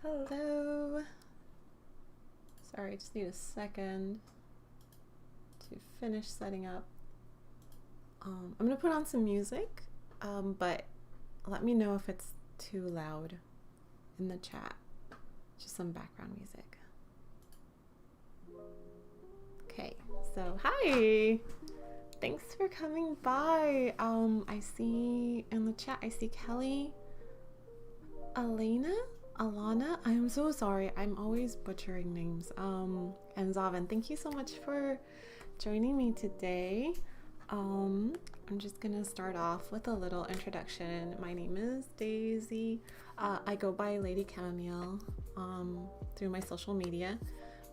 Hello. Sorry, I just need a second to finish setting up. I'm gonna put on some music, but let me know if it's too loud in the chat. Just some background music. Okay, so hi. Thanks for coming by. I see in the chat, I see Kelly, Alana, I'm so sorry. I'm always butchering names. And Zavan, thank you so much for joining me today. I'm just gonna start off with a little introduction. My name is Daisy. I go by Lady Chamomile through my social media.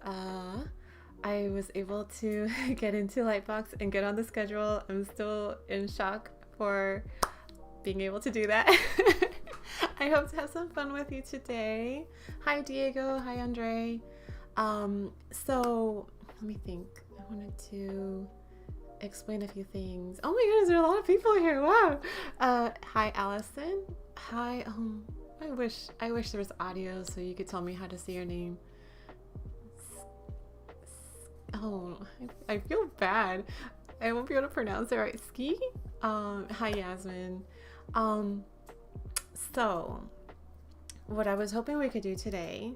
I was able to get into Lightbox and get on the schedule. I'm still in shock for being able to do that. I hope to have some fun with you today. Hi Diego, hi Andre. So let me think. I wanted to explain a few things. Oh my goodness, there are a lot of people here. Wow. Hi Allison. Hi. I wish there was audio so you could tell me how to say your name. Oh, I feel bad. I won't be able to pronounce it right. Ski? Hi Yasmin. So what I was hoping we could do today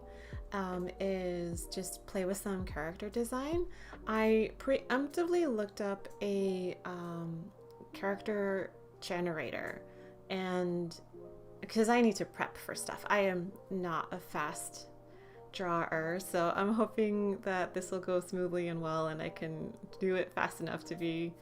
is just play with some character design. I preemptively looked up a character generator, and because I need to prep for stuff. I am not a fast drawer, so I'm hoping that this will go smoothly and well, and I can do it fast enough to be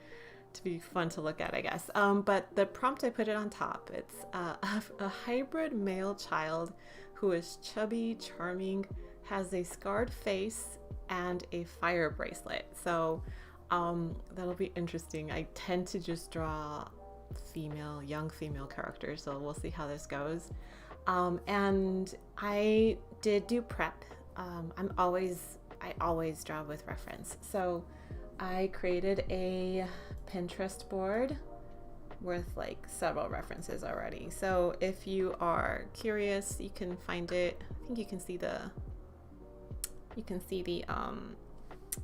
fun to look at, I guess. But the prompt, I put it on top. It's a hybrid male child who is chubby, charming, has a scarred face, and a fire bracelet. So that'll be interesting. I tend to just draw young female characters, so we'll see how this goes. And I did do prep. I always draw with reference. So I created a Pinterest board with like several references already. So if you are curious, you can find it. I think you can see the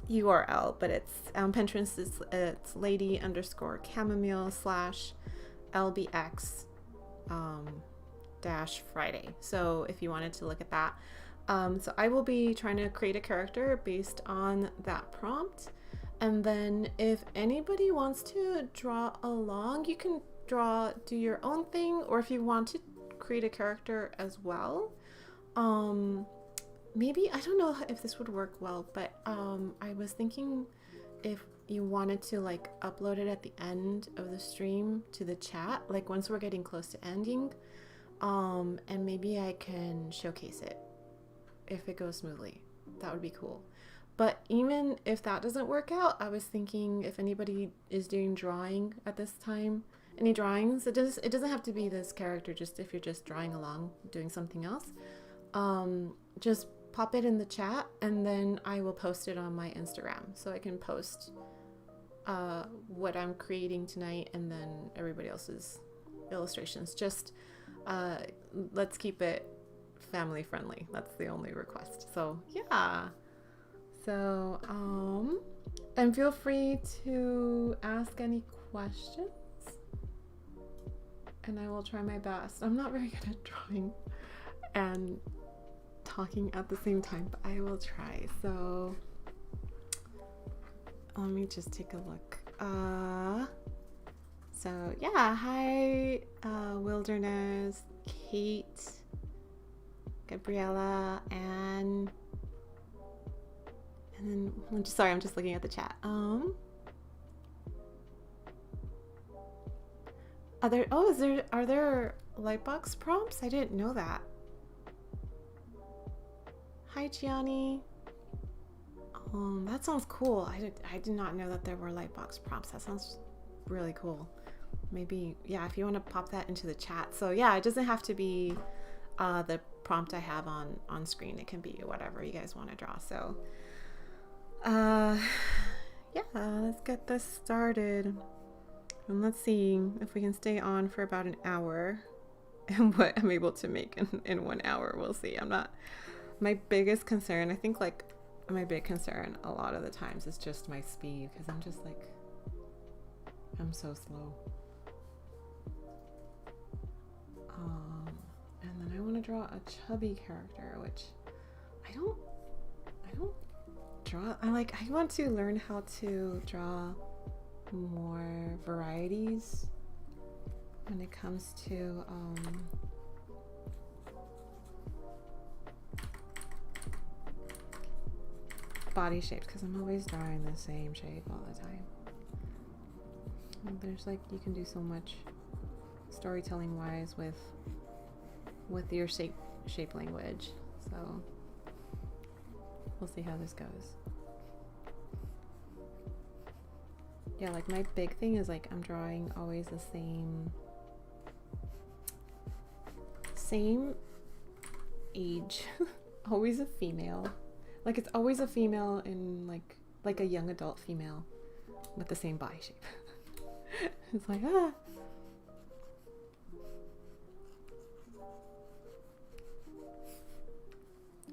URL, but it's Pinterest it's lady_chamomile/lbx Friday. So if you wanted to look at that, so I will be trying to create a character based on that prompt. And then if anybody wants to draw along, you can do your own thing, or if you want to create a character as well. Maybe, I don't know if this would work well, but I was thinking if you wanted to like upload it at the end of the stream to the chat, like once we're getting close to ending, and maybe I can showcase it if it goes smoothly. That would be cool. But even if that doesn't work out, I was thinking if anybody is doing drawing at this time, any drawings, it doesn't have to be this character, just if you're just drawing along, doing something else, just pop it in the chat, and then I will post it on my Instagram. So I can post what I'm creating tonight, and then everybody else's illustrations. Just let's keep it family friendly. That's the only request. So yeah. So, and feel free to ask any questions and I will try my best. I'm not very good at drawing and talking at the same time, but I will try. So let me just take a look. So yeah, hi, Wilderness, Kate, Gabriella, and then I'm just looking at the chat. Are there Lightbox prompts? I didn't know that. Hi, Gianni. That sounds cool. I did not know that there were Lightbox prompts. That sounds really cool. Maybe, yeah, if you want to pop that into the chat. So yeah, it doesn't have to be the prompt I have on screen. It can be whatever you guys want to draw. So yeah, let's get this started. And let's see if we can stay on for about an hour and what I'm able to make in 1 hour. We'll see. My biggest concern, I think like my big concern a lot of the times is just my speed, because I'm just like, I'm so slow. And then I want to draw a chubby character, which I don't draw. I want to learn how to draw more varieties when it comes to body shapes, because I'm always drawing the same shape all the time. And there's like, you can do so much storytelling wise with your shape language. So we'll see how this goes. Yeah, like my big thing is like I'm drawing always the same age. Always a female. Like it's always a female in like a young adult female with the same body shape. It's like, ah.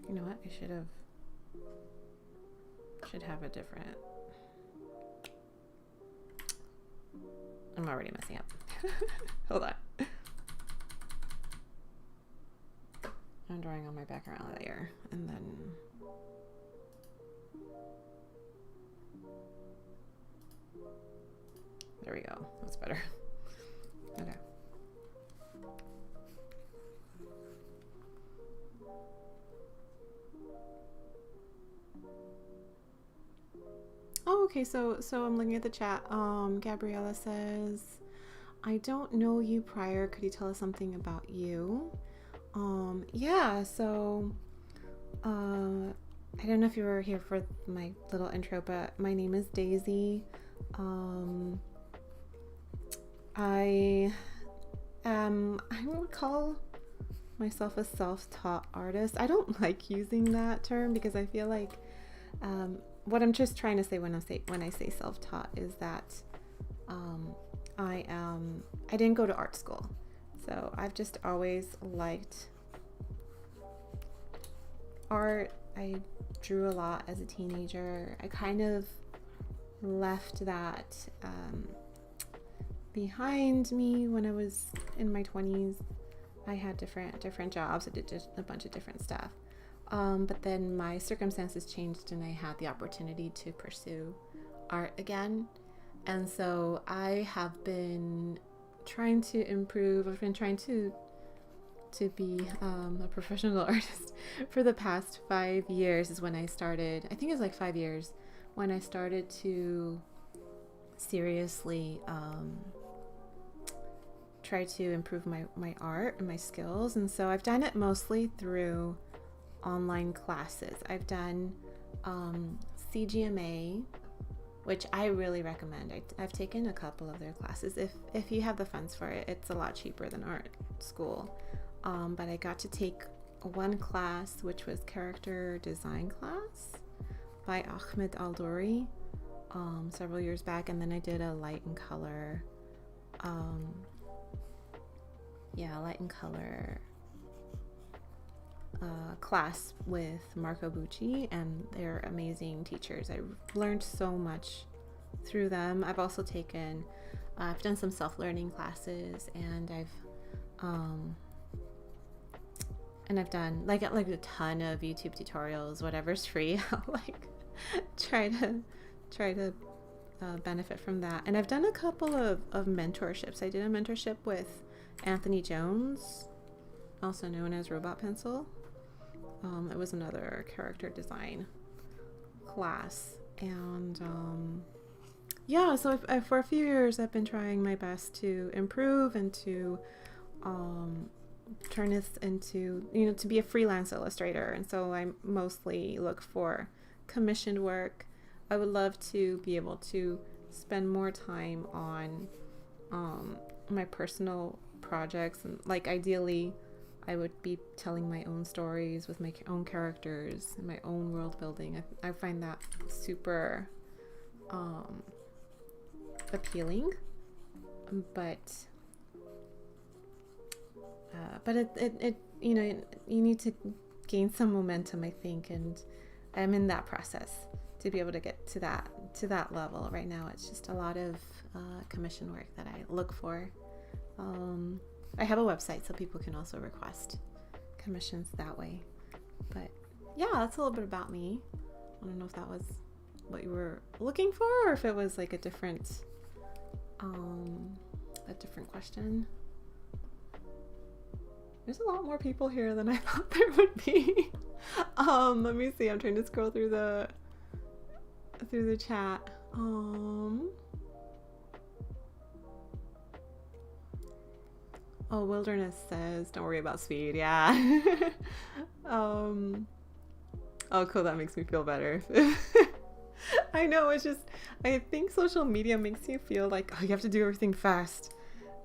You know what? I should have a different. I'm already messing up. Hold on. I'm drawing on my background layer, and then there we go. That's better. Okay. Oh, okay, so I'm looking at the chat. Gabriella says, I don't know you prior. Could you tell us something about you? Yeah, so I don't know if you were here for my little intro, but my name is Daisy. I would call myself a self-taught artist. I don't like using that term because I feel like what I'm just trying to say when I say self-taught is that I didn't go to art school, so I've just always liked art. I drew a lot as a teenager. I kind of left that behind me when I was in my 20s. I had different jobs. I did just a bunch of different stuff. But then my circumstances changed and I had the opportunity to pursue art again. And so I have been trying to improve. I've been trying to be a professional artist for the past 5 years is when I started. I think it was like 5 years when I started to seriously try to improve my art and my skills. And so I've done it mostly through online classes. I've done CGMA, which I really recommend. I've taken a couple of their classes. If you have the funds for it, it's a lot cheaper than art school. But I got to take one class, which was character design class by Ahmed Al-Douri several years back, and then I did a light and color class with Marco Bucci, and they're amazing teachers. I learned so much through them. I've also taken I've done some self-learning classes, and Um, and I've done like a ton of YouTube tutorials. Whatever's free, I'll like try to benefit from that. And I've done a couple of mentorships. I did a mentorship with Anthony Jones, also known as Robot Pencil. It was another character design class. And yeah, so for a few years I've been trying my best to improve and to turn this into, to be a freelance illustrator. And so I mostly look for commissioned work. I would love to be able to spend more time on my personal projects, and like ideally I would be telling my own stories with my own characters and my own world building. I find that super appealing, but it you need to gain some momentum, I think, and I'm in that process to be able to get to that level. Right now it's just a lot of commission work that I look for. I have a website so people can also request commissions that way. But yeah, that's a little bit about me. I don't know if that was what you were looking for, or if it was like a different question. There's a lot more people here than I thought there would be. Let me see. I'm trying to scroll through the chat. Oh, Wilderness says, don't worry about speed. Yeah. Oh, cool. That makes me feel better. I know. It's just, I think social media makes you feel like, oh, you have to do everything fast.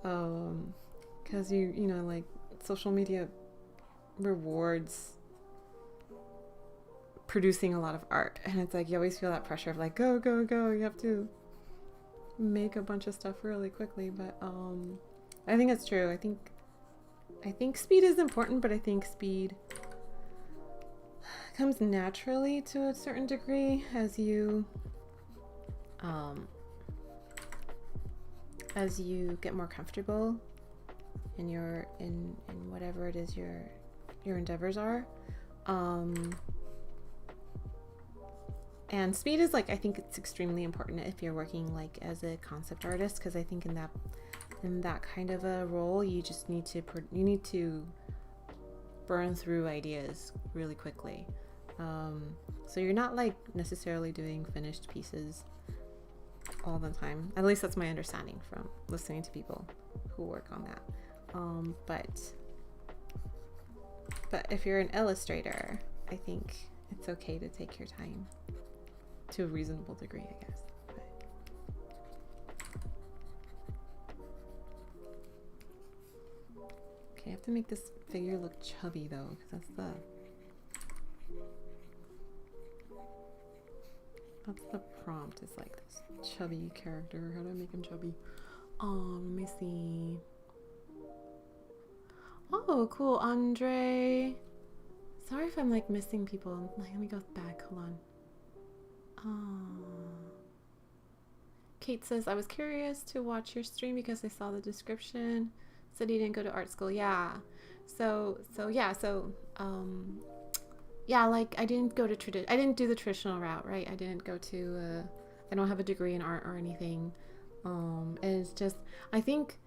Because like social media rewards producing a lot of art. And it's like, you always feel that pressure of like, go, go, go. You have to make a bunch of stuff really quickly. But, I think it's true. I think speed is important, but I think speed comes naturally to a certain degree as you get more comfortable in in whatever it is your endeavors are. And speed is like, I think it's extremely important if you're working like as a concept artist, because I think in that kind of a role, you just need to burn through ideas really quickly. So you're not like necessarily doing finished pieces all the time. At least that's my understanding from listening to people who work on that. But if you're an illustrator, I think it's okay to take your time to a reasonable degree, I guess. Okay, I have to make this figure look chubby though, because that's the prompt, is like this chubby character. How do I make him chubby? Let me see. Oh, cool, Andre. Sorry if I'm like missing people. Let me go back. Hold on. Kate says, I was curious to watch your stream because I saw the description. Said you didn't go to art school. Yeah. Yeah, like I didn't go to I didn't do the traditional route, right? I didn't go to I don't have a degree in art or anything. It's just, I think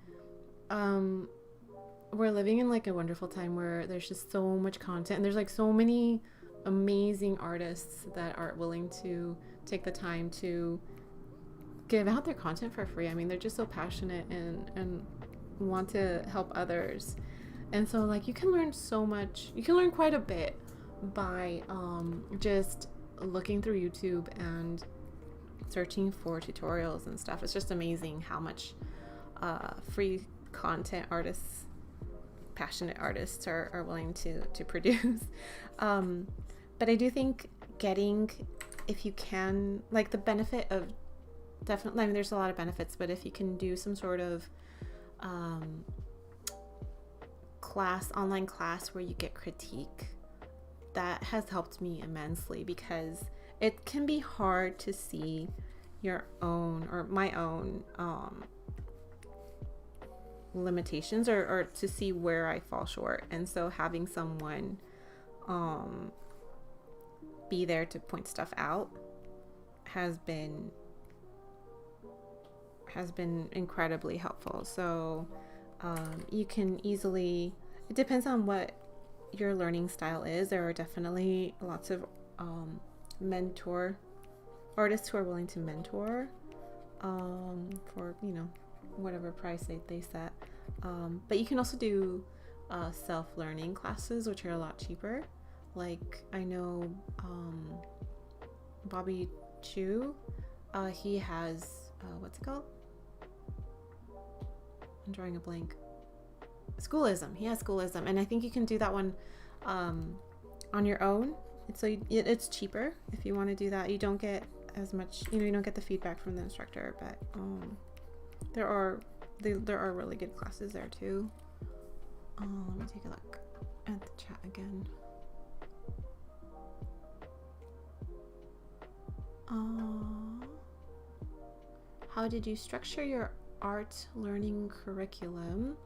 we're living in like a wonderful time where there's just so much content, and there's like so many amazing artists that are willing to take the time to give out their content for free. I mean, they're just so passionate and want to help others. And so like you can learn so much. You can learn quite a bit by just looking through YouTube and searching for tutorials and stuff. It's just amazing how much free content artists, passionate artists are willing to produce. But I do think if you can, like the benefit of, definitely, I mean, there's a lot of benefits, but if you can do some sort of online class where you get critique, that has helped me immensely, because it can be hard to see your own or my own limitations, or to see where I fall short. And so having someone be there to point stuff out has been incredibly helpful. So you can easily, it depends on what your learning style is. There are definitely lots of artists who are willing to mentor for, you know, whatever price they set. But you can also do self-learning classes, which are a lot cheaper. Like I know Bobby Chu, he has what's it called? I'm drawing a blank. Schoolism. He has Schoolism, and I think you can do that one on your own. It's cheaper if you want to do that. You don't get as much, you don't get the feedback from the instructor, but there are really good classes there too. Let me take a look at the chat again. How did you structure your art learning curriculum?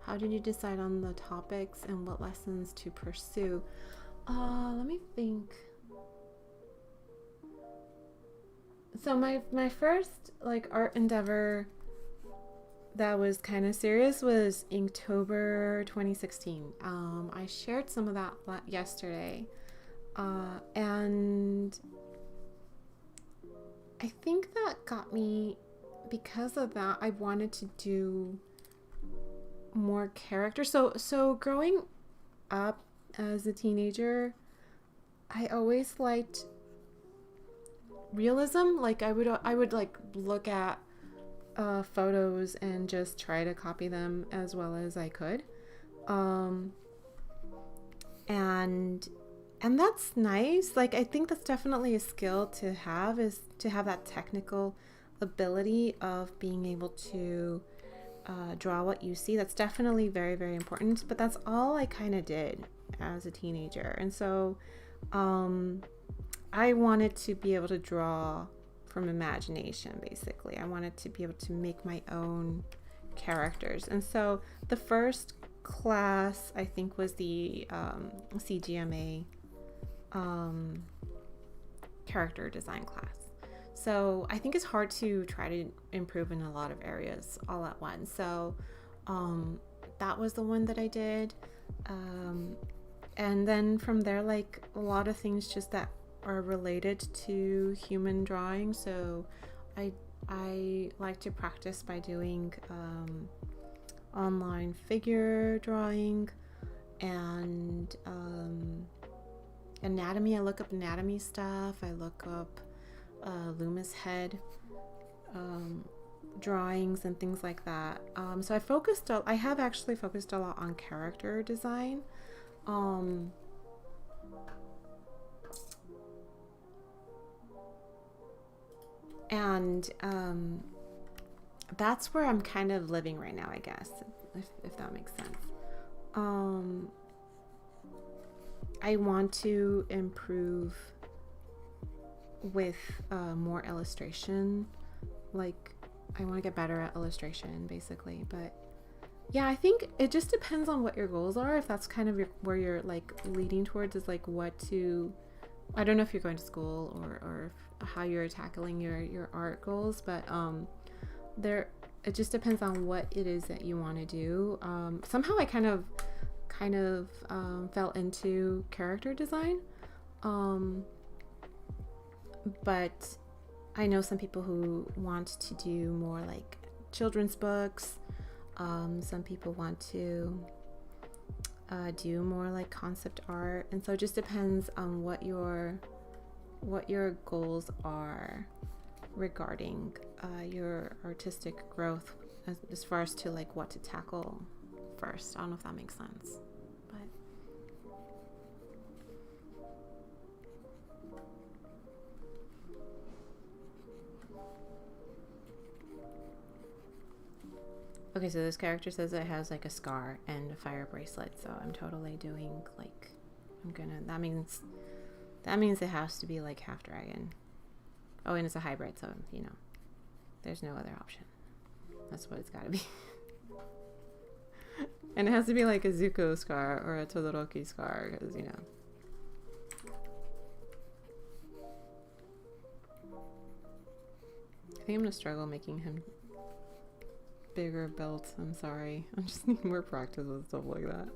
How did you decide on the topics and what lessons to pursue? Let me think. So my first like art endeavor that was kind of serious was Inktober 2016. I shared some of that yesterday, and I think that got me, because of that, I wanted to do more characters. So growing up as a teenager, I always liked realism. Like I would like look at photos and just try to copy them as well as I could. And that's nice. Like I think that's definitely a skill to have, is to have that technical ability of being able to draw what you see. That's definitely very, very important. But that's all I kind of did as a teenager. And so I wanted to be able to draw from imagination, basically. I wanted to be able to make my own characters. And so the first class, I think, was the CGMA character design class. So I think it's hard to try to improve in a lot of areas all at once. So that was the one that I did. And then from there, like a lot of things just that are related to human drawing. So I like to practice by doing online figure drawing and anatomy. I look up anatomy stuff. I look up Loomis head drawings and things like that. So I have actually focused a lot on character design. And that's where I'm kind of living right now, I guess, if that makes sense. I want to improve with more illustration. Like I want to get better at illustration, basically. But yeah, I think it just depends on what your goals are. If that's kind of where you're like leading towards, is like what to, I don't know if you're going to school or how you're tackling your art goals, but it just depends on what it is that you want to do. Somehow I kind of fell into character design, but I know some people who want to do more like children's books. Some people want to do more like concept art, and so it just depends on what your goals are regarding your artistic growth, as far as to like what to tackle first. I don't know if that makes sense, but okay, so this character says it has like a scar and a fire bracelet, so I'm totally doing like, that means it has to be like half dragon. Oh, and it's a hybrid, so there's no other option. That's what it's got to be. And it has to be like a Zuko scar or a Todoroki scar, because, you know. I think I'm gonna struggle making him bigger belts. I'm sorry. I just need more practice with stuff like that.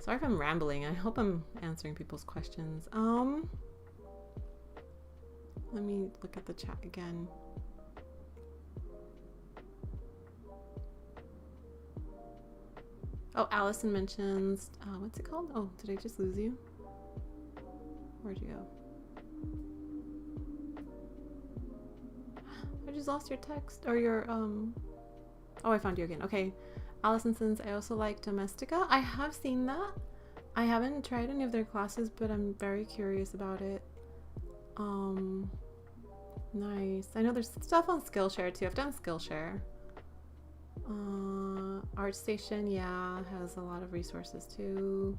Sorry if I'm rambling. I hope I'm answering people's questions. Let me look at the chat again. Oh, Allison mentions, what's it called? Oh, did I just lose you? Where'd you go? I just lost your text, or your, oh, I found you again. Okay. Allison says, I also like Domestica. I have seen that. I haven't tried any of their classes, but I'm very curious about it. Nice. I know there's stuff on Skillshare too. I've done Skillshare. ArtStation, yeah, has a lot of resources too.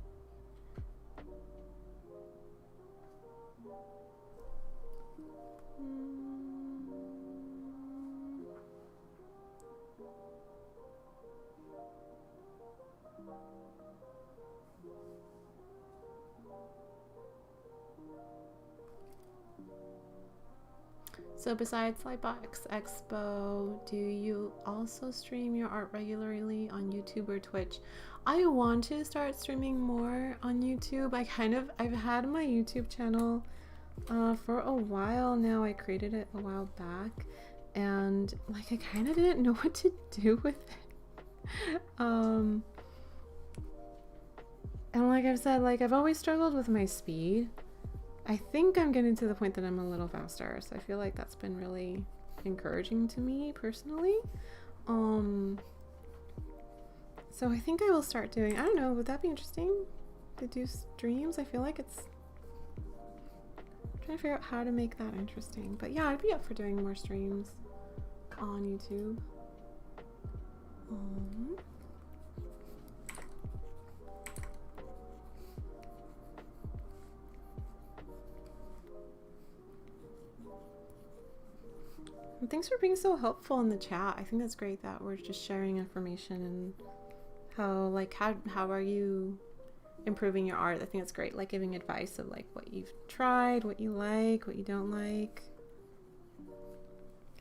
So besides LightBox Expo, do you also stream your art regularly on YouTube or Twitch? I want to start streaming more on YouTube. I've had my YouTube channel for a while now. I created it a while back, and like I kind of didn't know what to do with it. And like I've said, like I've always struggled with my speed. I think I'm getting to the point that I'm a little faster, so I feel like that's been really encouraging to me personally. So I think I will start doing, I don't know, would that be interesting to do streams? I feel like I'm trying to figure out how to make that interesting. But yeah, I'd be up for doing more streams on YouTube. And thanks for being so helpful in the chat. I think that's great that we're just sharing information and how are you improving your art. I think it's great, like giving advice of like what you've tried, what you like, what you don't like.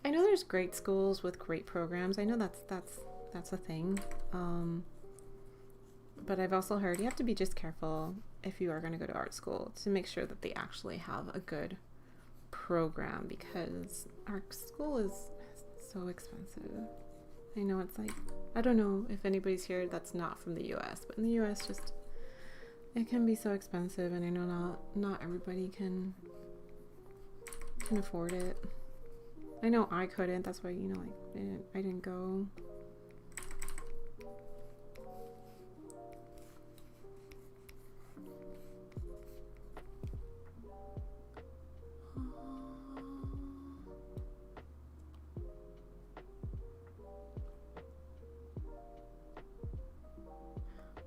I know there's great schools with great programs. I know that's a thing. But I've also heard you have to be just careful if you are going to go to art school to make sure that they actually have a good program, because art school is so expensive. I know it's like, I don't know if anybody's here that's not from the US, but in the US just it can be so expensive, and I know not everybody can afford it. I know I couldn't, that's why, you know, like I didn't go.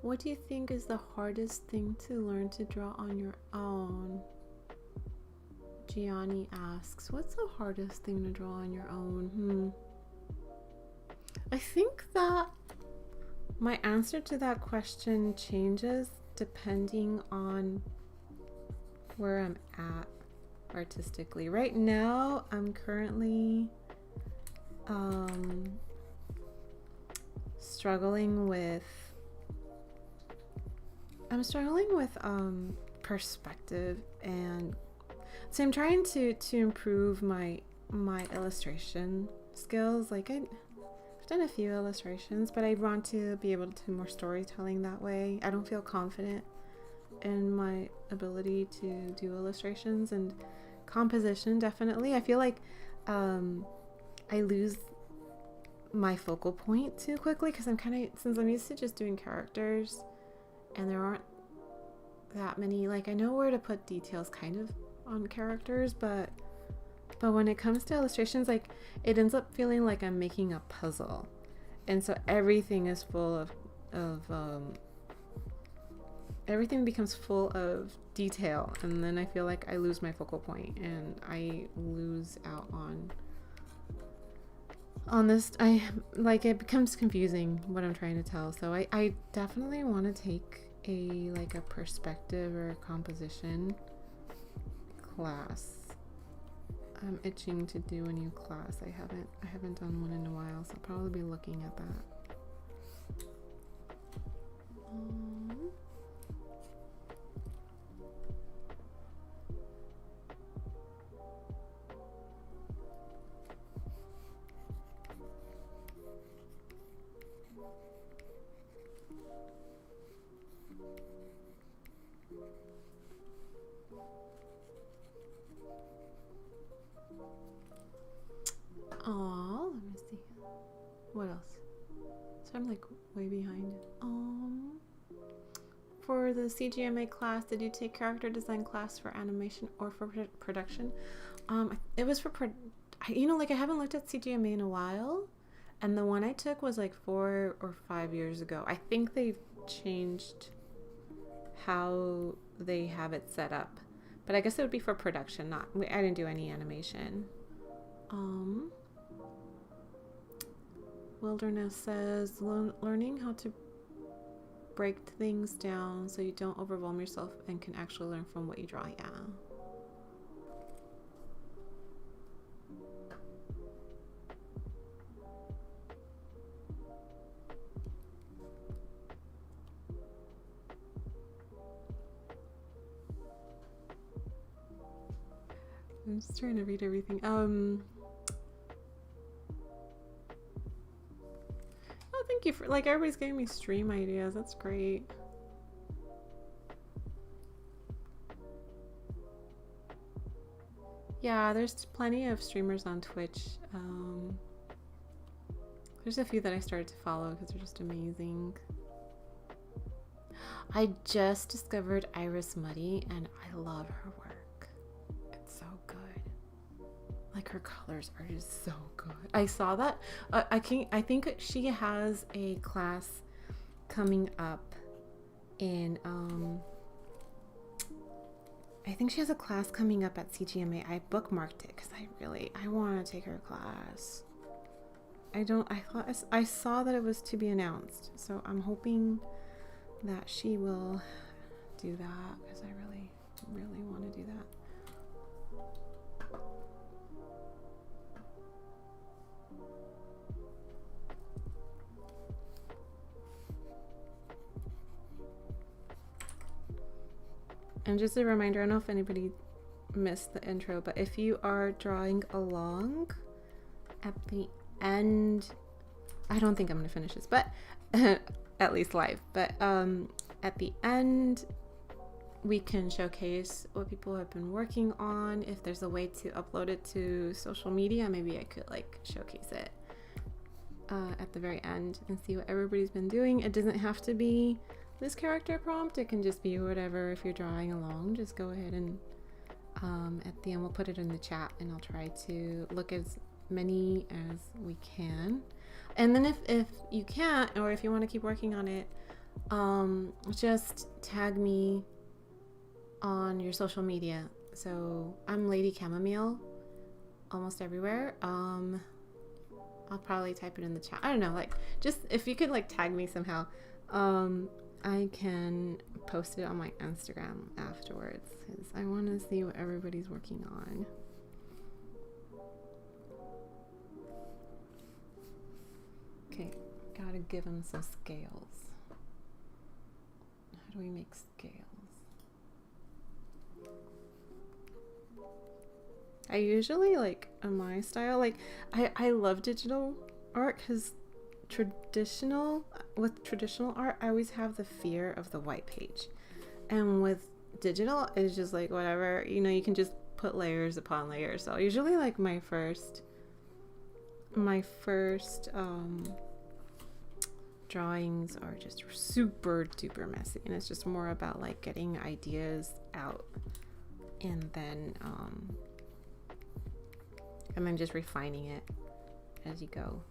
What do you think is the hardest thing to learn to draw on your own? Gianni asks, what's the hardest thing to draw on your own? I think that my answer to that question changes depending on where I'm at artistically. Right now, I'm currently struggling with perspective, and so I'm trying to improve my illustration skills. Like I've done a few illustrations, but I want to be able to do more storytelling that way. I don't feel confident in my ability to do illustrations, and composition definitely. I feel like I lose my focal point too quickly, because since I'm used to just doing characters and there aren't that many, like I know where to put details kind of on characters, but when it comes to illustrations, like it ends up feeling like I'm making a puzzle, and so everything is full of everything becomes full of detail, and then I feel like I lose my focal point and I lose out on this. I like, it becomes confusing what I'm trying to tell. So I definitely want to take a like a perspective or a composition class. I'm itching to do a new class. I haven't done one in a while, so I'll probably be looking at that. Oh, let me see. What else? So I'm like way behind. For the CGMA class, did you take character design class for animation or for production? It was for like I haven't looked at CGMA in a while, and the one I took was like 4 or 5 years ago. I think they've changed how they have it set up, but I guess it would be for production. I didn't do any animation. Wilderness says learning how to break things down so you don't overwhelm yourself and can actually learn from what you draw. Yeah. I'm just trying to read everything. Thank you for, like, everybody's giving me stream ideas. That's great. Yeah, there's plenty of streamers on Twitch. There's a few that I started to follow because they're just amazing. I just discovered Iris Muddy and I love her work. It's so good. Like, her colors are just so good. I saw that. I think she has a class coming up in I think she has a class coming up at CGMA. I bookmarked it because I want to take her class. I saw that it was to be announced, so I'm hoping that she will do that because I really want to do that. And just a reminder, I don't know if anybody missed the intro, but if you are drawing along at the end, I don't think I'm going to finish this, but at least live, but at the end, we can showcase what people have been working on. If there's a way to upload it to social media, maybe I could like showcase it at the very end and see what everybody's been doing. It doesn't have to be this character prompt, it can just be whatever. If you're drawing along, just go ahead and at the end we'll put it in the chat and I'll try to look as many as we can. And then if you can't, or if you want to keep working on it, just tag me on your social media. So I'm Lady Chamomile almost everywhere. I'll probably type it in the chat. I don't know, like, just if you could like tag me somehow, I can post it on my Instagram afterwards because I want to see what everybody's working on. Okay, gotta give them some scales. How do we make scales? I usually, like, in my style, like, I love digital art because with traditional art, I always have the fear of the white page. And with digital, it's just like whatever, you know, you can just put layers upon layers. So usually like my first drawings are just super duper messy, and it's just more about like getting ideas out and then just refining it as you go.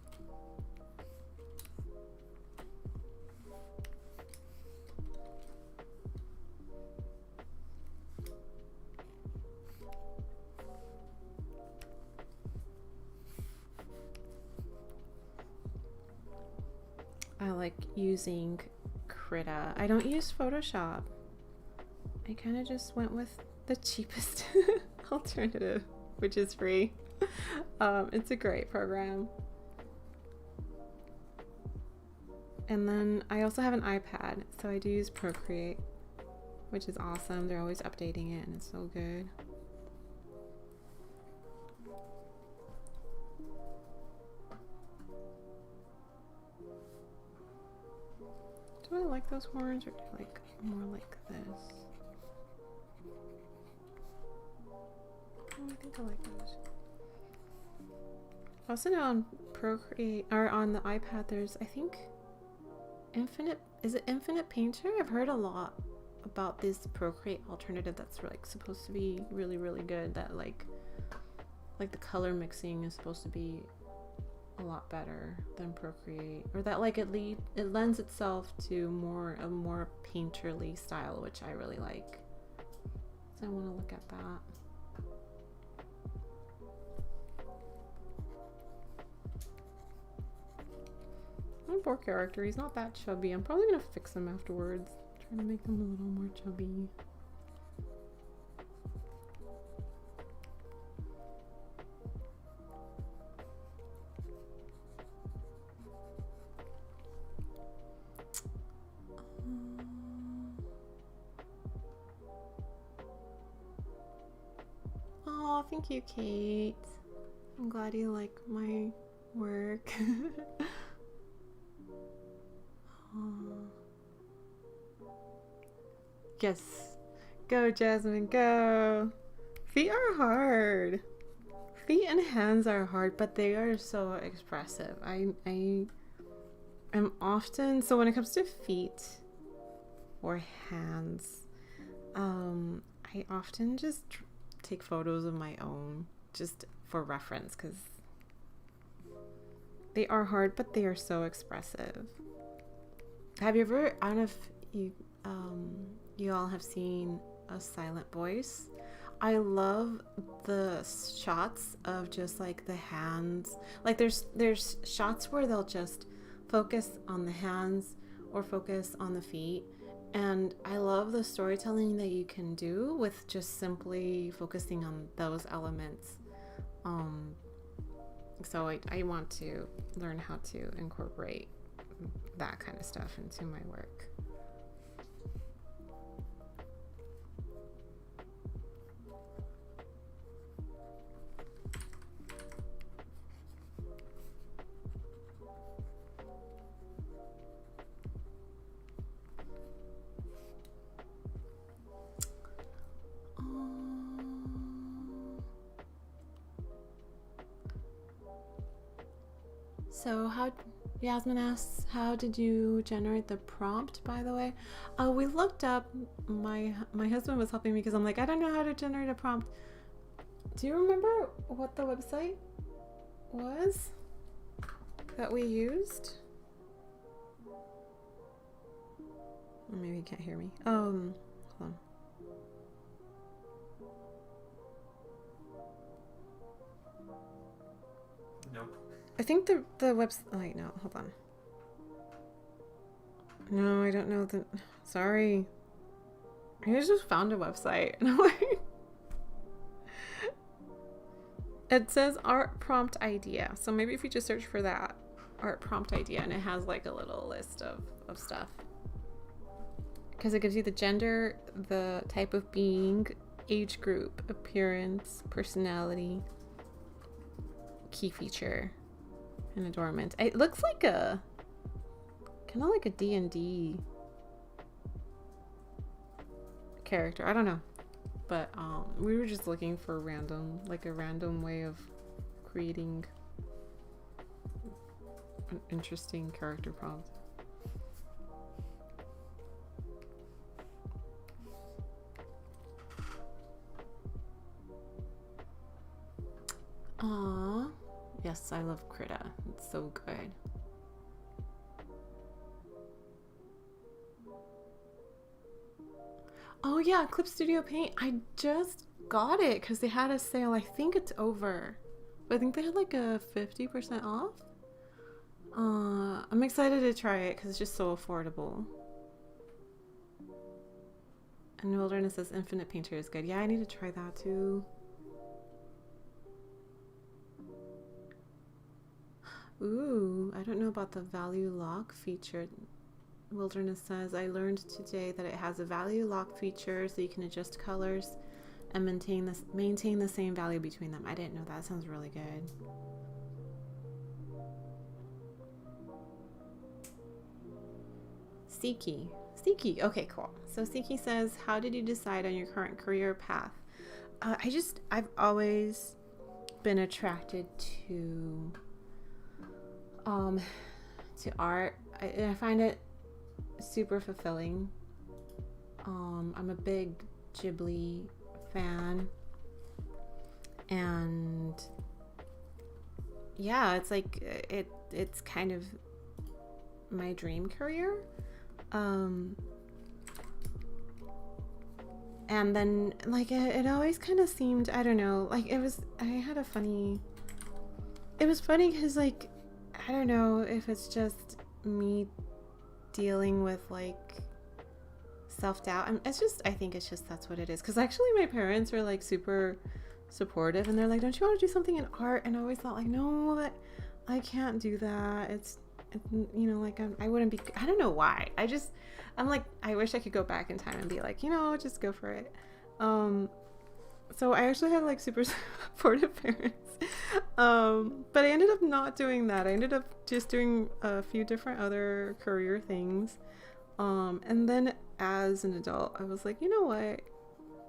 like using Krita. I don't use Photoshop. I kind of just went with the cheapest alternative, which is free. It's a great program. And then I also have an iPad, so I do use Procreate, which is awesome. They're always updating it and it's so good. Do I like those horns, or do I like more like this? Oh, I think I like those. Also now on Procreate, or on the iPad, there's, I think, is it Infinite Painter? I've heard a lot about this Procreate alternative that's like supposed to be really, really good. That like the color mixing is supposed to be a lot better than Procreate, or that like it lends itself to a more painterly style, which I really like. So I want to look at that. My poor character, he's not that chubby. I'm probably gonna fix him afterwards. Trying to make him a little more chubby. Oh, thank you, Kate. I'm glad you like my work. Yes. Go, Jasmine, go. Feet are hard. Feet and hands are hard, but they are so expressive. I am often, so when it comes to feet or hands, I often just take photos of my own just for reference, because they are hard, but they are so expressive. Have you ever, I don't know if you all have seen A Silent Voice. I love the shots of just like the hands. Like there's shots where they'll just focus on the hands or focus on the feet. And I love the storytelling that you can do with just simply focusing on those elements. So I want to learn how to incorporate that kind of stuff into my work. So Yasmin asks, how did you generate the prompt, by the way? We looked up, my husband was helping me because I'm like, I don't know how to generate a prompt. Do you remember what the website was that we used? Or maybe you can't hear me. Hold on. Nope. I think the website. Oh, wait, no, hold on. No, I don't know the. Sorry. I just found a website and I'm like. It says art prompt idea. So maybe if you just search for that, art prompt idea, and it has like a little list of stuff. Because it gives you the gender, the type of being, age group, appearance, personality, key feature, and adornment. It looks like a kind of like a D&D character. I don't know, but we were just looking for a random way of creating an interesting character prompt. Aww. Yes, I love Krita. It's so good. Oh yeah, Clip Studio Paint. I just got it because they had a sale. I think it's over. But I think they had like a 50% off. I'm excited to try it because it's just so affordable. And Wilderness says Infinite Painter is good. Yeah, I need to try that too. Ooh, I don't know about the value lock feature. Wilderness says, I learned today that it has a value lock feature so you can adjust colors and maintain the same value between them. I didn't know that. Sounds really good. Siki. Okay, cool. So Siki says, how did you decide on your current career path? I've always been attracted to art. I find it super fulfilling. I'm a big Ghibli fan, and yeah, it's like it's kind of my dream career. And then like it always kind of seemed, I don't know, like it was funny because like I don't know if it's just me dealing with like self-doubt. I think it's just that's what it is, because actually my parents were like super supportive, and they're like, don't you want to do something in art? And I always thought like, no, that I can't do that. It's you know, like I wouldn't be, I don't know why. I'm like, I wish I could go back in time and be like, you know, just go for it. So I actually had like super supportive parents. But I ended up not doing that. I ended up just doing a few different other career things. And then as an adult, I was like, you know what?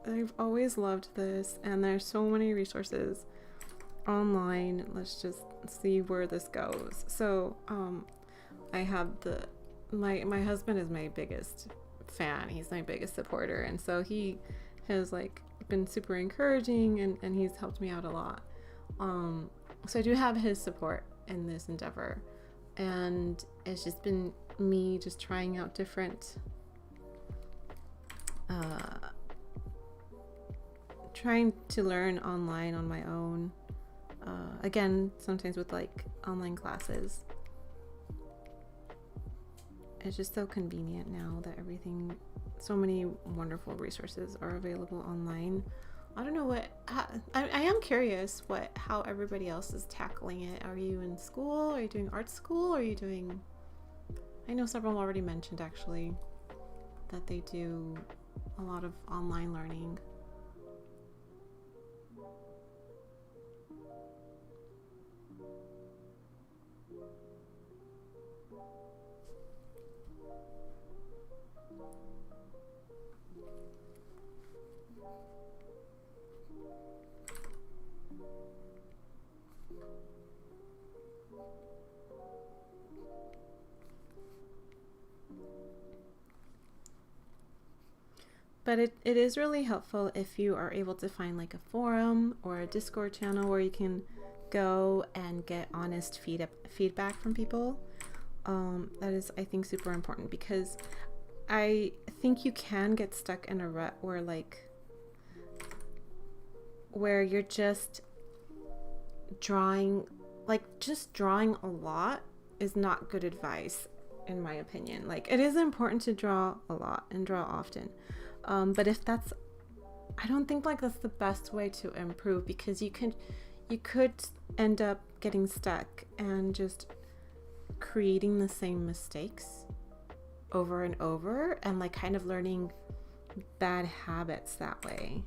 I've always loved this, and there's so many resources online. Let's just see where this goes. So I have my husband is my biggest fan. He's my biggest supporter, and so he has like been super encouraging, and he's helped me out a lot. So I do have his support in this endeavor, and it's just been me just trying out different trying to learn online on my own. Again, sometimes with like online classes. It's just so convenient now that so many wonderful resources are available online. I don't know I am curious how everybody else is tackling it. Are you in school? Are you doing art school? I know several already mentioned actually that they do a lot of online learning. But it is really helpful if you are able to find like a forum or a Discord channel where you can go and get honest feedback from people. That is, I think, super important, because I think you can get stuck in a rut where you're just drawing a lot is not good advice, in my opinion. Like, it is important to draw a lot and draw often. But I don't think like that's the best way to improve, because you could end up getting stuck and just creating the same mistakes over and over, and like kind of learning bad habits that way.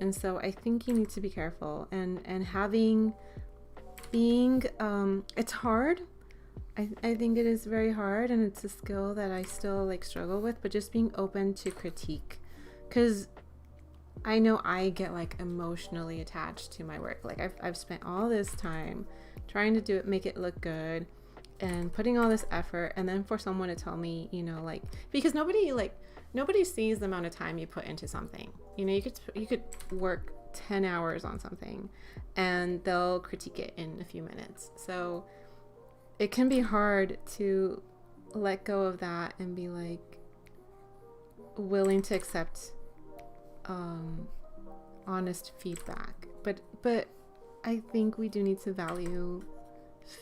And so I think you need to be careful, and it's hard. I think it is very hard, and it's a skill that I still like struggle with, but just being open to critique, because I know I get like emotionally attached to my work. Like I've spent all this time trying to do it, make it look good, and putting all this effort, and then for someone to tell me, you know, like, because nobody sees the amount of time you put into something. You know, you could work 10 hours on something and they'll critique it in a few minutes. So it can be hard to let go of that and be like willing to accept honest feedback. But I think we do need to value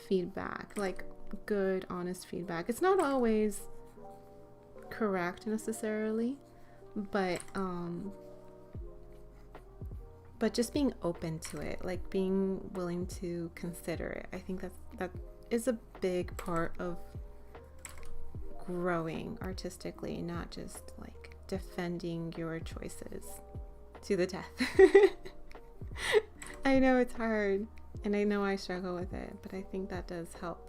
feedback. Like, good, honest feedback. It's not always correct necessarily, but just being open to it, like being willing to consider it. I think that is a big part of growing artistically, not just like defending your choices to the death. I know it's hard, and I know I struggle with it, but I think that does help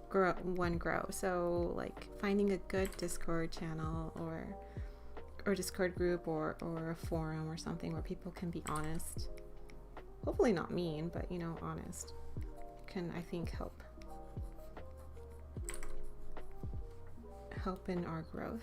grow. So like finding a good Discord channel or Discord group or a forum or something where people can be honest, hopefully not mean, but honest, can, I think, help in our growth.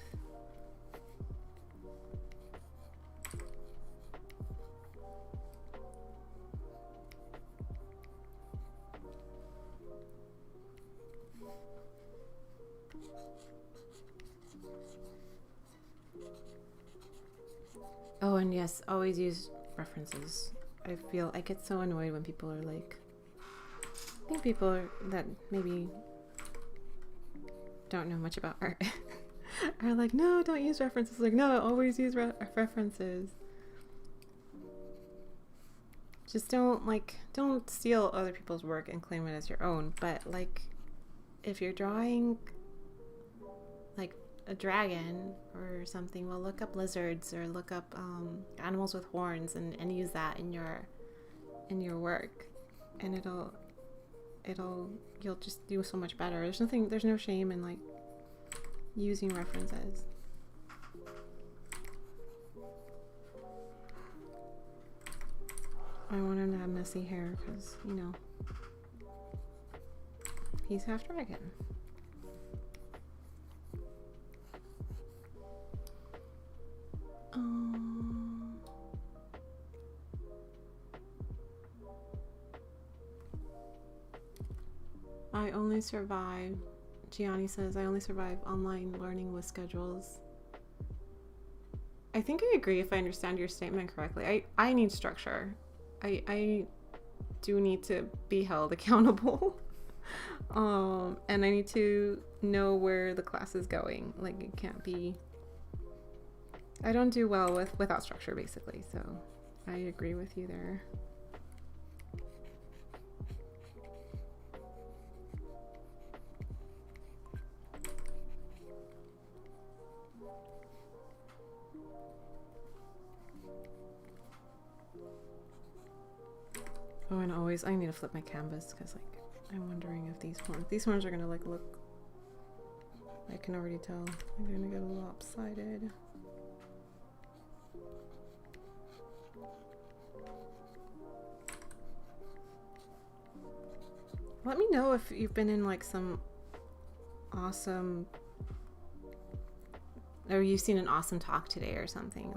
Oh, and yes, always use references. I feel I get so annoyed when people are like, I think people that maybe don't know much about art are like, no, don't use references. Like, no, always use references. Just don't steal other people's work and claim it as your own. But like, if you're drawing like a dragon or something, well, look up lizards or look up animals with horns and use that in your work, and you'll just do so much better. There's no shame in like using references. I want him to have messy hair because he's half dragon. I only survive, Gianni says, I only survive online learning with schedules. I think I agree if I understand your statement correctly. I need structure. I do need to be held accountable. And I need to know where the class is going. Like, it can't be... I don't do well without structure, basically, so I agree with you there. Oh, and always, I need to flip my canvas because, like, I'm wondering if these horns are gonna, like, look, I can already tell they're gonna get a little lopsided. Let me know if you've been in, like, some awesome, or you've seen an awesome talk today or something.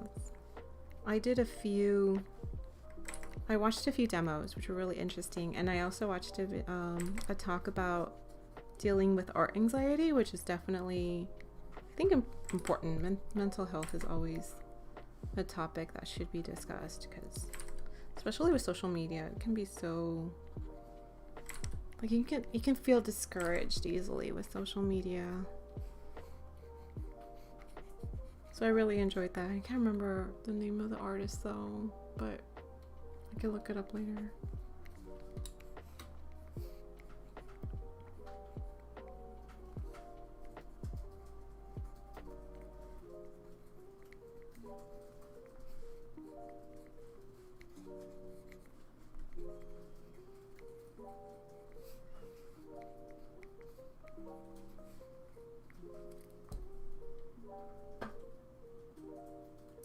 I watched a few demos, which were really interesting, and I also watched a talk about dealing with art anxiety, which is definitely, I think, important. Mental health is always a topic that should be discussed, because especially with social media, it can be so, like, you can feel discouraged easily with social media. So I really enjoyed that. I can't remember the name of the artist though, but I can look it up later.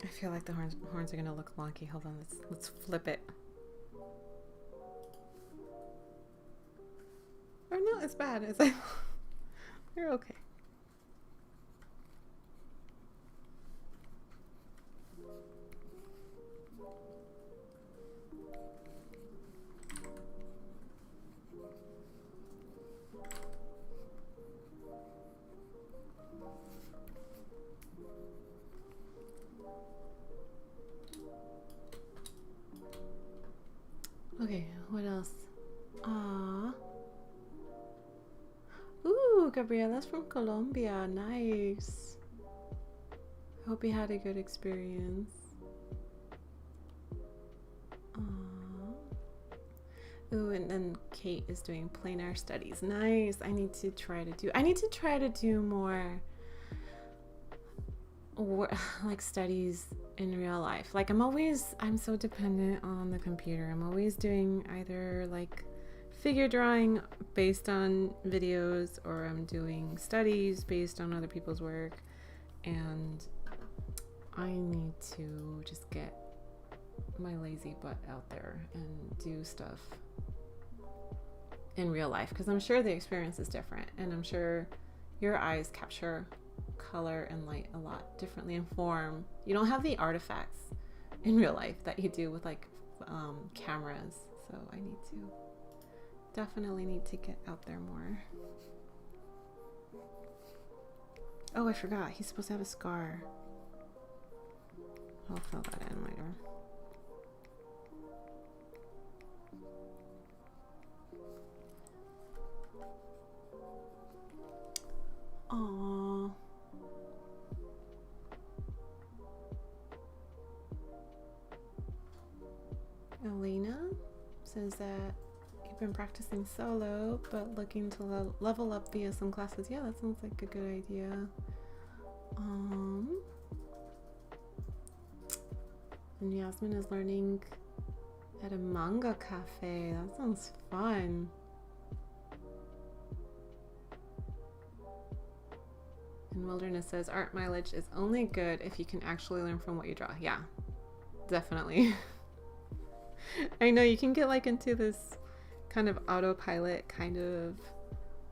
I feel like the horns are gonna look wonky. Hold on, let's flip it. Or not as bad as I. You're okay. Okay, what else? Gabriella's from Colombia. Nice. Hope you had a good experience. Ooh, and then Kate is doing plein air studies. Nice. I need to try to do more like studies in real life. Like I'm so dependent on the computer. I'm always doing either like figure drawing based on videos, or I'm doing studies based on other people's work, and I need to just get my lazy butt out there and do stuff in real life, because I'm sure the experience is different, and I'm sure your eyes capture color and light a lot differently in form. You don't have the artifacts in real life that you do with like cameras, so I definitely need to get out there more. Oh, I forgot, he's supposed to have a scar. I'll fill that in later. Aww. Elena says that you've been practicing solo, but looking to level up via some classes. Yeah, that sounds like a good idea. And Yasmin is learning at a manga cafe. That sounds fun. And Wilderness says art mileage is only good if you can actually learn from what you draw. Yeah, definitely. I know you can get like into this kind of autopilot kind of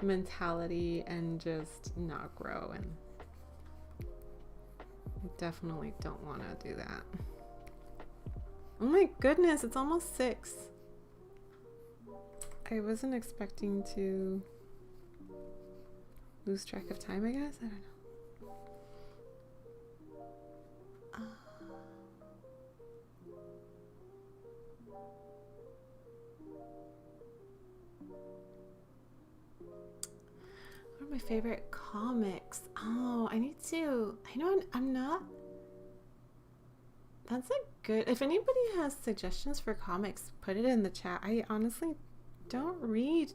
mentality and just not grow, and I definitely don't want to do that. Oh my goodness, it's almost 6. I wasn't expecting to lose track of time, I guess. I don't know. What are my favorite comics? Oh, I know I'm not. That's a good. If anybody has suggestions for comics, put it in the chat. I honestly don't read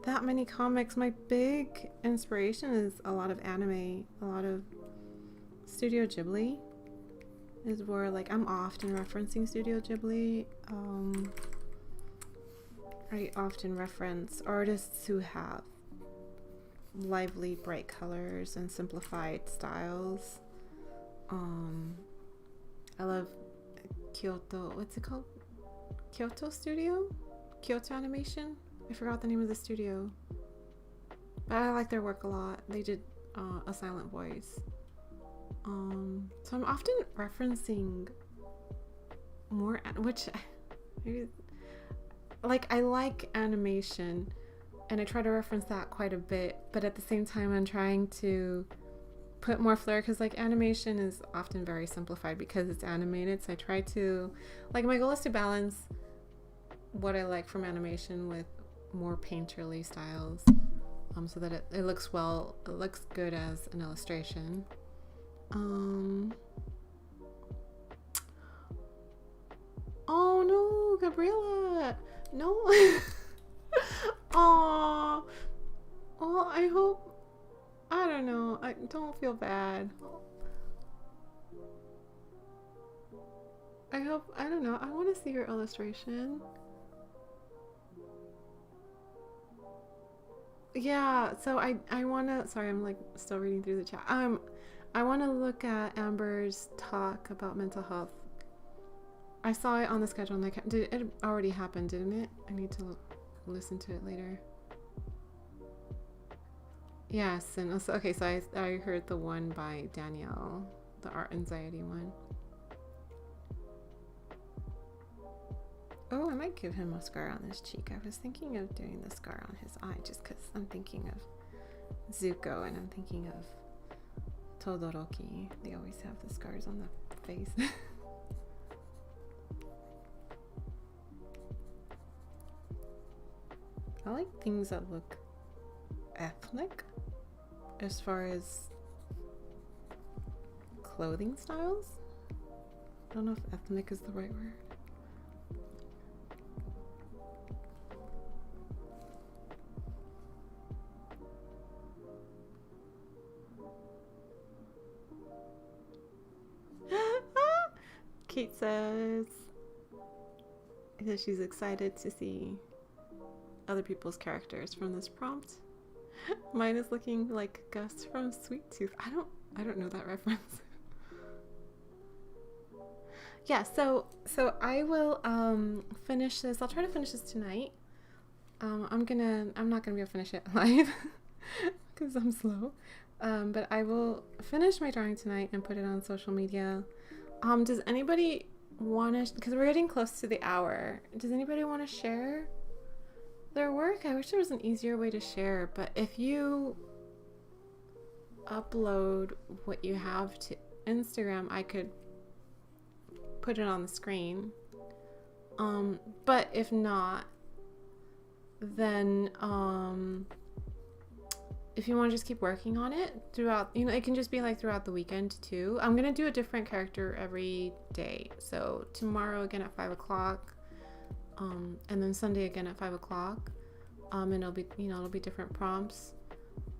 that many comics. My big inspiration is a lot of anime, a lot of Studio Ghibli is where like I'm often referencing Studio Ghibli. I often reference artists who have lively, bright colors and simplified styles. I love Kyoto. What's it called? Kyoto Studio? Kyoto Animation? I forgot the name of the studio. But I like their work a lot. They did A Silent Voice. So I'm often referencing more, which like I like animation and I try to reference that quite a bit, but at the same time I'm trying to put more flair, because like animation is often very simplified because it's animated. So I try to, like, my goal is to balance what I like from animation with more painterly styles, so that it looks good as an illustration. Oh no, Gabriella, no. Oh, well, I hope, I don't know, I don't feel bad. I hope, I don't know, I want to see your illustration. Yeah, so I want to, sorry, I'm like still reading through the chat. I want to look at Amber's talk about mental health. I saw it on the schedule and it already happened, didn't it? I need to listen to it later. Yes, and also, okay, so I heard the one by Danielle, the art anxiety one. Oh, I might give him a scar on his cheek. I was thinking of doing the scar on his eye just because I'm thinking of Zuko and I'm thinking of Todoroki. They always have the scars on the face. I like things that look ethnic as far as clothing styles. I don't know if ethnic is the right word. Kate says that she's excited to see other people's characters from this prompt. Mine is looking like Gus from Sweet Tooth. I don't know that reference. Yeah, so I will finish this. I'll try to finish this tonight. I'm not gonna be able to finish it live because I'm slow. But I will finish my drawing tonight and put it on social media. Does anybody want to, because we're getting close to the hour, does anybody want to share their work? I wish there was an easier way to share, but if you upload what you have to Instagram, I could put it on the screen. But if not, then if you want to just keep working on it throughout, it can just be like throughout the weekend too. I'm gonna do a different character every day. So tomorrow again at 5 o'clock, and then Sunday again at 5 o'clock. And it'll be different prompts.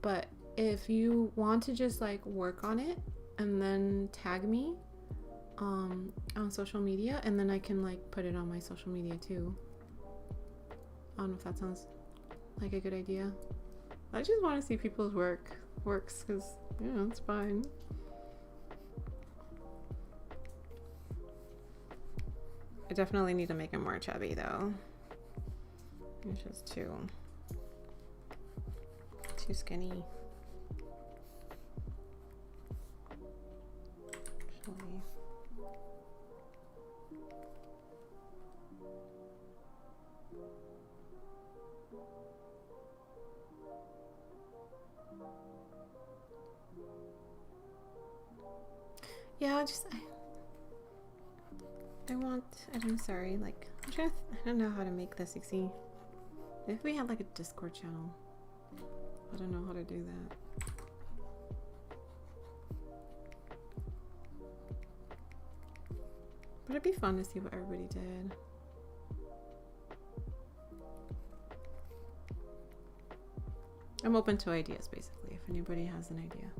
But if you want to just like work on it and then tag me on social media, and then I can like put it on my social media too. I don't know if that sounds like a good idea. I just want to see people's works because it's fine. I definitely need to make him more chubby though. He's just too skinny. Actually. Yeah, I'm sorry, like, I don't know how to make this, you see. If we had like a Discord channel, I don't know how to do that. But it'd be fun to see what everybody did. I'm open to ideas, basically, if anybody has an idea.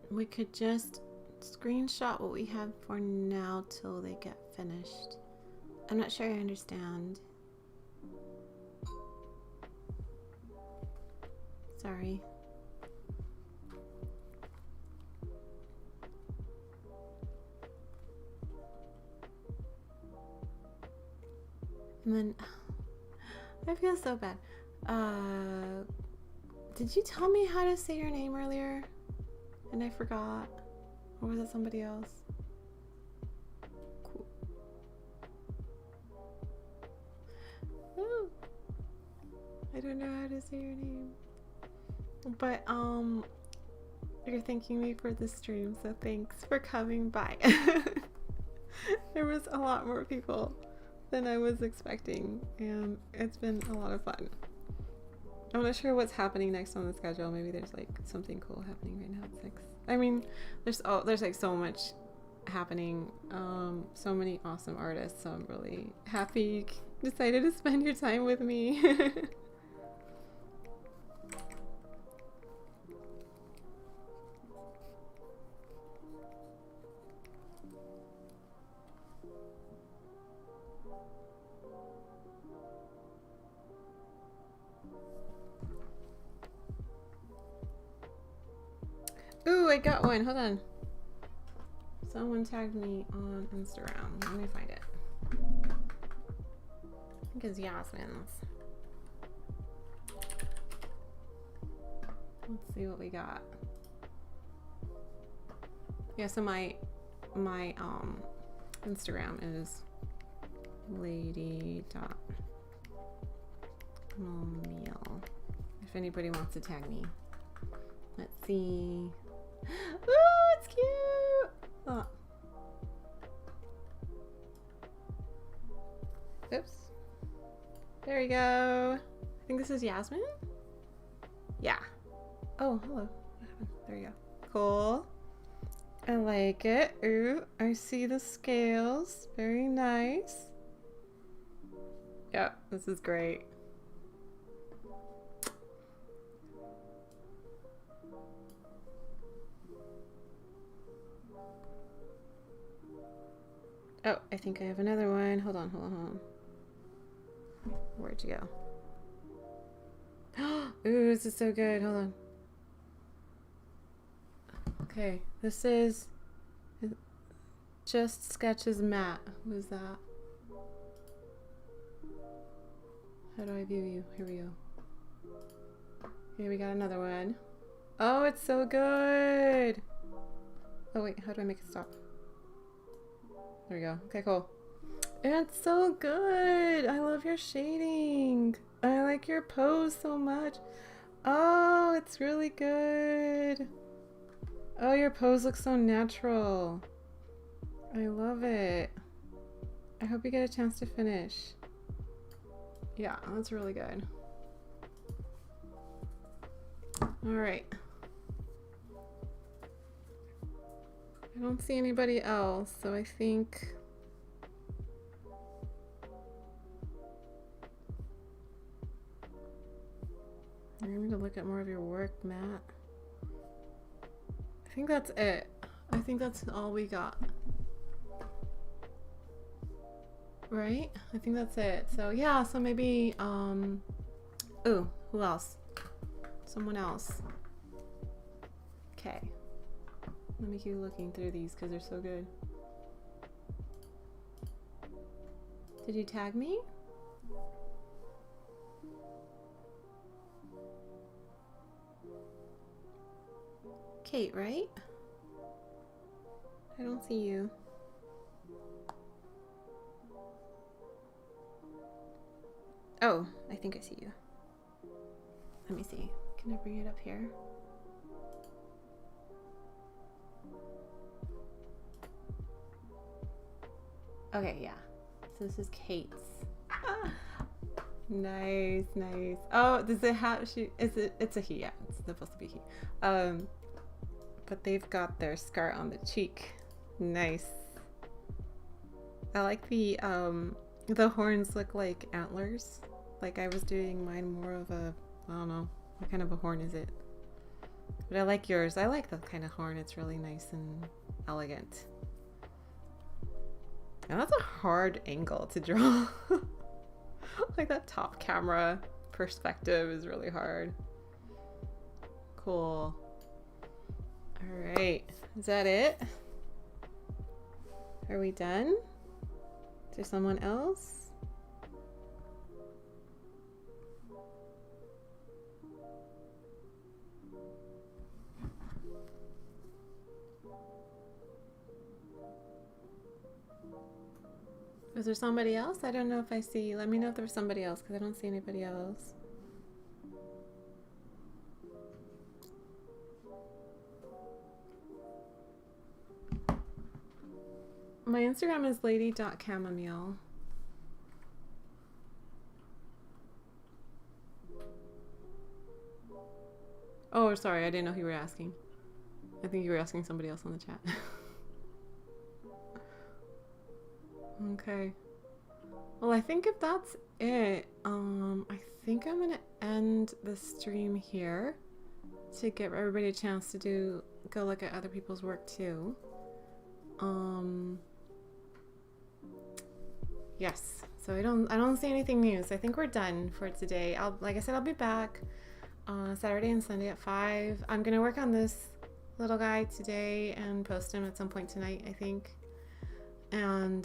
We could just screenshot what we have for now till they get finished. I'm not sure I understand. Sorry. And then I feel so bad. Did you tell me how to say your name earlier? And I forgot. Or was it somebody else? Cool. Ooh. I don't know how to say your name. But you're thanking me for the stream, so thanks for coming by. There was a lot more people than I was expecting, and it's been a lot of fun. I'm not sure what's happening next on the schedule. Maybe there's like something cool happening right now at 6. I mean, there's like so much happening, so many awesome artists, so I'm really happy you decided to spend your time with me. Ooh, I got one. Hold on. Someone tagged me on Instagram. Let me find it. I think it's Yasmin's. Let's see what we got. Yeah, so my Instagram is lady.Momil. If anybody wants to tag me. Let's see. Ooh, it's cute! Oh. Oops. There we go. I think this is Yasmin? Yeah. Oh, hello. What happened? There you go. Cool. I like it. Ooh, I see the scales. Very nice. Yep, this is great. Oh, I think I have another one. Hold on. Where'd you go? Ooh, this is so good. Hold on. Okay, this is Just Sketches Matt. Who is that? How do I view you? Here we go. Okay, we got another one. Oh, it's so good. Oh wait, how do I make it stop? There we go. Okay, cool. It's so good. I love your shading. I like your pose so much. Oh, it's really good. Oh, your pose looks so natural. I love it. I hope you get a chance to finish. Yeah, that's really good. All right. I don't see anybody else, so I think I need to look at more of your work, Matt. I think that's it. I think that's all we got. Right? I think that's it. So yeah, so maybe ooh, who else? Someone else. Okay. Let me keep looking through these because they're so good. Did you tag me? Kate, right? I don't see you. Oh, I think I see you. Let me see. Can I bring it up here? Okay, yeah. So this is Kate's. Ah, nice, nice. Oh, does it have it's a he, yeah. It's supposed to be he. But they've got their scar on the cheek. Nice. I like the horns look like antlers. Like I was doing mine more of a, I don't know, what kind of a horn is it? But I like yours. I like the kind of horn. It's really nice and elegant. And that's a hard angle to draw. Like that top camera perspective is really hard. Cool. All right, is that it? Are we done? Is there someone else? Is there somebody else? I don't know if I see. Let me know if there's somebody else because I don't see anybody else. My Instagram is lady.chamomile. Oh, sorry, I didn't know who you were asking. I think you were asking somebody else on the chat. Okay. Well, I think if that's it, I think I'm gonna end the stream here to give everybody a chance to go look at other people's work too. Yes. So I don't see anything new. So I think we're done for today. Like I said, I'll be back Saturday and Sunday at 5. I'm gonna work on this little guy today and post him at some point tonight, I think. And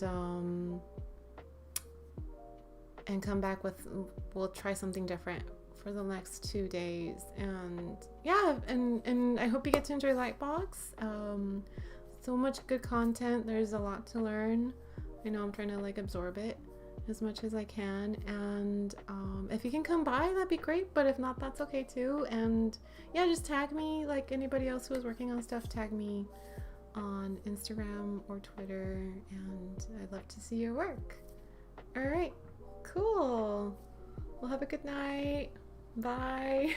come back with, we'll try something different for the next 2 days. And yeah, and I hope you get to enjoy Lightbox. So much good content. There's a lot to learn. I know I'm trying to like absorb it as much as I can, and if you can come by, that'd be great, but if not, that's okay too. And yeah, just tag me, like anybody else who is working on stuff, tag me on Instagram or Twitter, and I'd love to see your work. All right, cool. Well, have a good night. Bye.